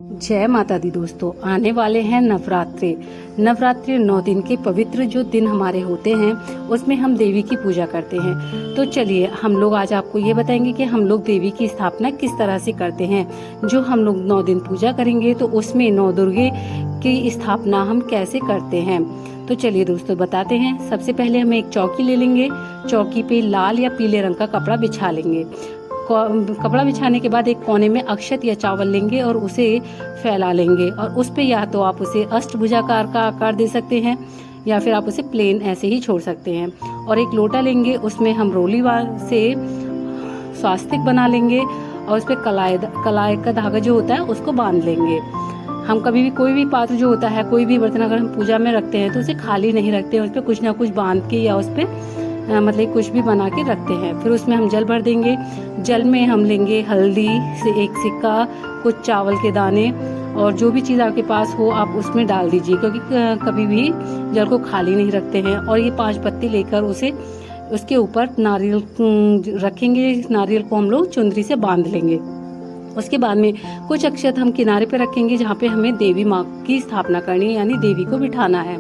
जय माता दी दोस्तों, आने वाले हैं नवरात्रि। नवरात्रि 9 दिन के पवित्र जो दिन हमारे होते हैं उसमें हम देवी की पूजा करते हैं। तो चलिए हम लोग आज आपको ये बताएंगे कि हम लोग देवी की स्थापना किस तरह से करते हैं। जो हम लोग 9 दिन पूजा करेंगे तो उसमें 9 दुर्गे की स्थापना हम कैसे करते हैं। तो चलिए दोस्तों बताते हैं। सबसे पहले हम एक चौकी ले लेंगे। चौकी पे लाल या पीले रंग का कपड़ा बिछा लेंगे। कपड़ा बिछाने के बाद एक कोने में अक्षत या चावल लेंगे और उसे फैला लेंगे और उस पे या तो आप उसे अष्टभुजाकार का आकार दे सकते हैं या फिर आप उसे प्लेन ऐसे ही छोड़ सकते हैं। और एक लोटा लेंगे, उसमें हम रोली से स्वास्तिक बना लेंगे और उस पर कलाई का धागा जो होता है उसको बांध लेंगे। हम कभी भी कोई भी पात्र जो होता है, कोई भी बर्तन अगर हम पूजा में रखते हैं तो उसे खाली नहीं रखते हैं, उस पर कुछ ना कुछ बांध के या उस पर मतलब कुछ भी बना के रखते हैं। फिर उसमें हम जल भर देंगे। जल में हम लेंगे हल्दी से एक सिक्का, कुछ चावल के दाने और जो भी चीज़ आपके पास हो आप उसमें डाल दीजिए, क्योंकि कभी भी जल को खाली नहीं रखते हैं। और ये 5 पत्ती लेकर उसे उसके ऊपर नारियल रखेंगे। नारियल को हम लोग चुंदरी से बांध लेंगे। उसके बाद में कुछ अक्षत हम किनारे पे रखेंगे जहाँ पे हमें देवी माँ की स्थापना करनी है, यानी देवी को बिठाना है।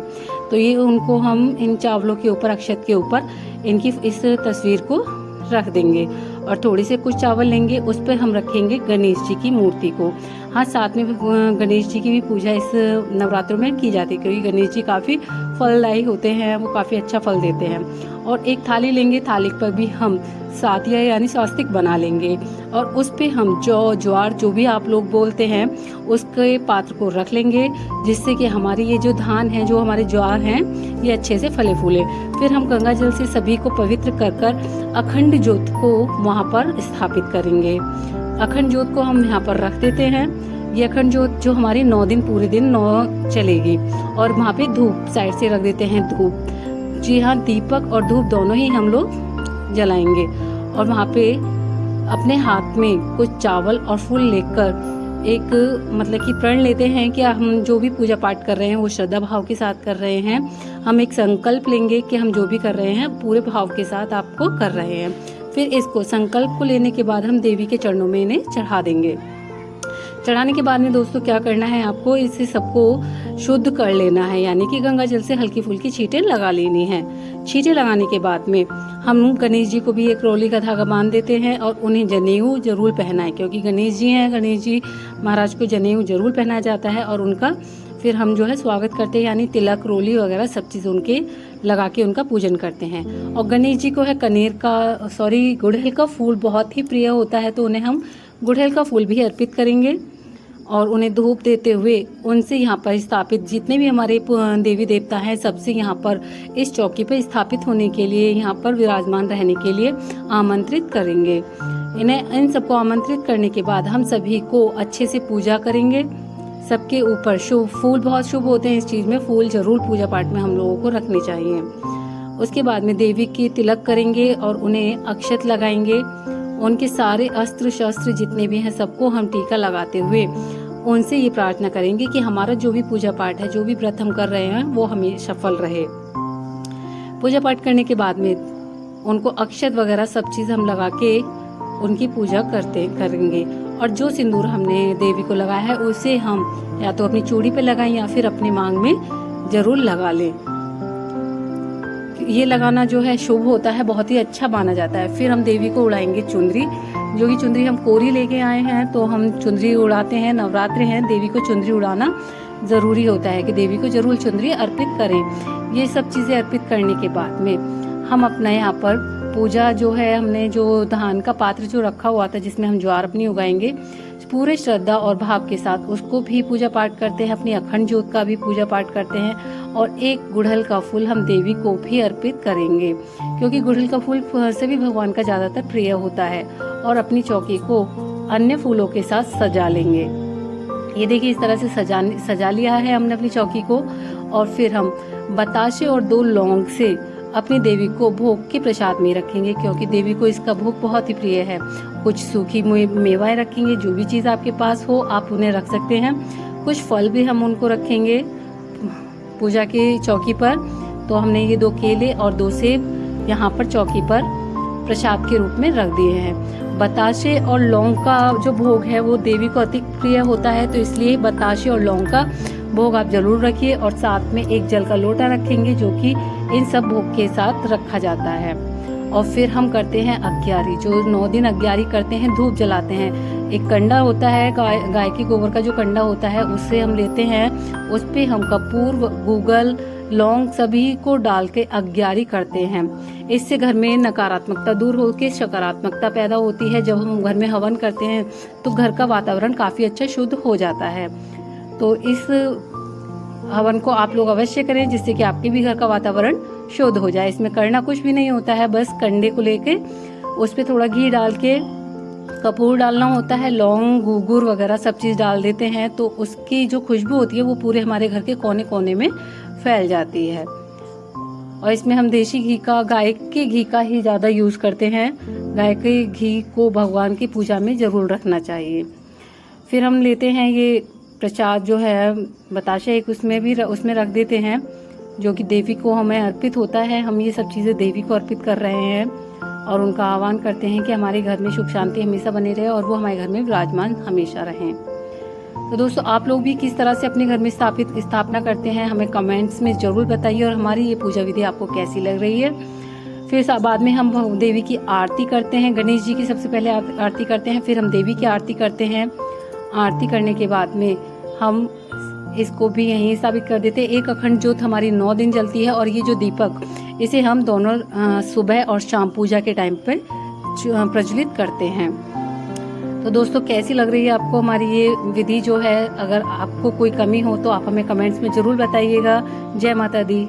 तो ये उनको हम इन चावलों के ऊपर, अक्षत के ऊपर इनकी इस तस्वीर को रख देंगे। और थोड़े से कुछ चावल लेंगे, उस पर हम रखेंगे गणेश जी की मूर्ति को। हाँ, साथ में गणेश जी की भी पूजा इस नवरात्रों में की जाती है, क्योंकि गणेश जी काफ़ी फलदायी होते हैं, वो काफ़ी अच्छा फल देते हैं। और एक थाली लेंगे, थाली पर भी हम सातिया यानी स्वास्तिक बना लेंगे और उस पे हम ज्वार जो भी आप लोग बोलते हैं उसके पात्र को रख लेंगे, जिससे कि हमारी ये जो धान है, जो हमारे ज्वार हैं, ये अच्छे से फले फूले। फिर हम गंगा जल से सभी को पवित्र कर अखंड ज्योत को वहाँ पर स्थापित करेंगे। अखंड ज्योत को हम यहाँ पर रख देते हैं। ये अखंड ज्योत जो हमारी 9 दिन पूरे दिन 9 चलेगी। और वहाँ पे धूप साइड से रख देते हैं, धूप। जी हाँ, दीपक और धूप दोनों ही हम लोग जलाएंगे। और वहाँ पे अपने हाथ में कुछ चावल और फूल लेकर एक मतलब कि प्रण लेते हैं कि हम जो भी पूजा पाठ कर रहे हैं वो श्रद्धा भाव के साथ कर रहे हैं। हम एक संकल्प लेंगे कि हम जो भी कर रहे हैं पूरे भाव के साथ आपको कर रहे हैं। फिर इसको संकल्प को लेने के बाद हम देवी के चरणों में इन्हें चढ़ा देंगे। चढ़ाने के बाद में दोस्तों क्या करना है, आपको इसे सबको शुद्ध कर लेना है, यानी कि गंगा जल से हल्की फुल्की छींटे लगा लेनी है। छींटे लगाने के बाद में हम गणेश जी को भी एक रोली का धागा बांध देते हैं और उन्हें जनेऊ जरूर पहनाएं, क्योंकि गणेश जी हैं, गणेश जी महाराज को जनेऊ जरूर पहनाया जाता है। और उनका फिर हम जो है स्वागत करते हैं, यानी तिलक, रोली वगैरह सब चीज़ उनके लगा के उनका पूजन करते हैं। और गणेश जी को है गुड़हल का फूल बहुत ही प्रिय होता है, तो उन्हें हम गुड़हल का फूल भी अर्पित करेंगे। और उन्हें धूप देते हुए उनसे यहाँ पर स्थापित जितने भी हमारे देवी देवता हैं सबसे यहाँ पर इस चौकी पर स्थापित होने के लिए, यहाँ पर विराजमान रहने के लिए आमंत्रित करेंगे। इन सबको आमंत्रित करने के बाद हम सभी को अच्छे से पूजा करेंगे। सबके ऊपर फूल बहुत शुभ होते हैं, इस चीज़ में फूल जरूर पूजा पाठ में हम लोगों को रखने चाहिए। उसके बाद में देवी की तिलक करेंगे और उन्हें अक्षत लगाएंगे। उनके सारे अस्त्र शस्त्र जितने भी हैं सबको हम टीका लगाते हुए उनसे ये प्रार्थना करेंगे कि हमारा जो भी पूजा पाठ है, जो भी व्रत हम कर रहे हैं वो हमें सफल रहे। पूजा पाठ करने के बाद में उनको अक्षत वगैरह सब चीज़ हम लगा के उनकी पूजा करेंगे। और जो सिंदूर हमने देवी को लगाया है उसे हम या तो अपनी चूड़ी पे लगाएं या फिर अपनी मांग में जरूर लगा लें। ये लगाना जो है शुभ होता है, बहुत ही अच्छा माना जाता है। फिर हम देवी को उड़ाएंगे चुंदरी, जो कि चुंदरी हम कोरी लेके आए हैं तो हम चुंदरी उड़ाते हैं। नवरात्रि हैं, देवी को चुंदरी उड़ाना ज़रूरी होता है कि देवी को जरूर चुंदरी अर्पित करें। ये सब चीज़ें अर्पित करने के बाद में हम अपना यहाँ पर पूजा जो है, हमने जो धान का पात्र जो रखा हुआ था जिसमें हम ज्वार अपनी उगाएंगे, पूरे श्रद्धा और भाव के साथ उसको भी पूजा पाठ करते हैं। अपनी अखंड ज्योत का भी पूजा पाठ करते हैं और एक गुड़हल का फूल हम देवी को भी अर्पित करेंगे, क्योंकि गुड़हल का फूल सभी भगवान का ज़्यादातर प्रिय होता है। और अपनी चौकी को अन्य फूलों के साथ सजा लेंगे। ये देखिए, इस तरह से सजा लिया है हमने अपनी चौकी को। और फिर हम बताशे और 2 लौंग से अपनी देवी को भोग के प्रसाद में रखेंगे, क्योंकि देवी को इसका भोग बहुत ही प्रिय है। कुछ सूखी मेवाएं रखेंगे, जो भी चीज़ आपके पास हो आप उन्हें रख सकते हैं। कुछ फल भी हम उनको रखेंगे पूजा की चौकी पर। तो हमने ये 2 केले और 2 सेब यहाँ पर चौकी पर प्रसाद के रूप में रख दिए हैं। बताशे और लौंग का जो भोग है वो देवी को अति प्रिय होता है, तो इसलिए बताशे और लौंग का भोग आप जरूर रखिए। और साथ में एक जल का लोटा रखेंगे जो कि इन सब भोग के साथ रखा जाता है। और फिर हम करते हैं अग्यारी, जो 9 दिन अग्यारी करते हैं, धूप जलाते हैं। एक कंडा होता है, गाय के गोबर का जो कंडा होता है उससे हम लेते हैं, उस पे हम कपूर, गूगल, लौंग सभी को डाल के अग्यारी करते हैं। इससे घर में नकारात्मकता दूर होकर सकारात्मकता पैदा होती है। जब हम घर में हवन करते हैं तो घर का वातावरण काफ़ी अच्छा शुद्ध हो जाता है। तो इस हवन को आप लोग अवश्य करें, जिससे कि आपके भी घर का वातावरण शुद्ध हो जाए। इसमें करना कुछ भी नहीं होता है, बस कंडे को लेके उस पर थोड़ा घी डाल के कपूर डालना होता है, लौंग, गुगुर वगैरह सब चीज़ डाल देते हैं, तो उसकी जो खुशबू होती है वो पूरे हमारे घर के कोने कोने में फैल जाती है। और इसमें हम देसी घी का, गाय के घी का ही ज़्यादा यूज़ करते हैं। गाय के घी को भगवान की पूजा में ज़रूर रखना चाहिए। फिर हम लेते हैं ये प्रसाद जो है बताशा, एक उसमें रख देते हैं, जो कि देवी को हमें अर्पित होता है। हम ये सब चीज़ें देवी को अर्पित कर रहे हैं और उनका आह्वान करते हैं कि हमारे घर में सुख शांति हमेशा बनी रहे और वो हमारे घर में विराजमान हमेशा रहें। तो दोस्तों, आप लोग भी किस तरह से अपने घर में स्थापना करते हैं हमें कमेंट्स में ज़रूर बताइए, और हमारी ये पूजा विधि आपको कैसी लग रही है। फिर बाद में हम देवी की आरती करते हैं। गणेश जी की सबसे पहले आरती करते हैं, फिर हम देवी की आरती करते हैं। आरती करने के बाद में हम इसको भी यहीं साबित कर देते हैं। एक अखंड ज्योत हमारी 9 दिन जलती है, और ये जो दीपक, इसे हम दोनों सुबह और शाम पूजा के टाइम पर प्रज्वलित करते हैं। तो दोस्तों, कैसी लग रही है आपको हमारी ये विधि जो है? अगर आपको कोई कमी हो तो आप हमें कमेंट्स में ज़रूर बताइएगा। जय माता दी।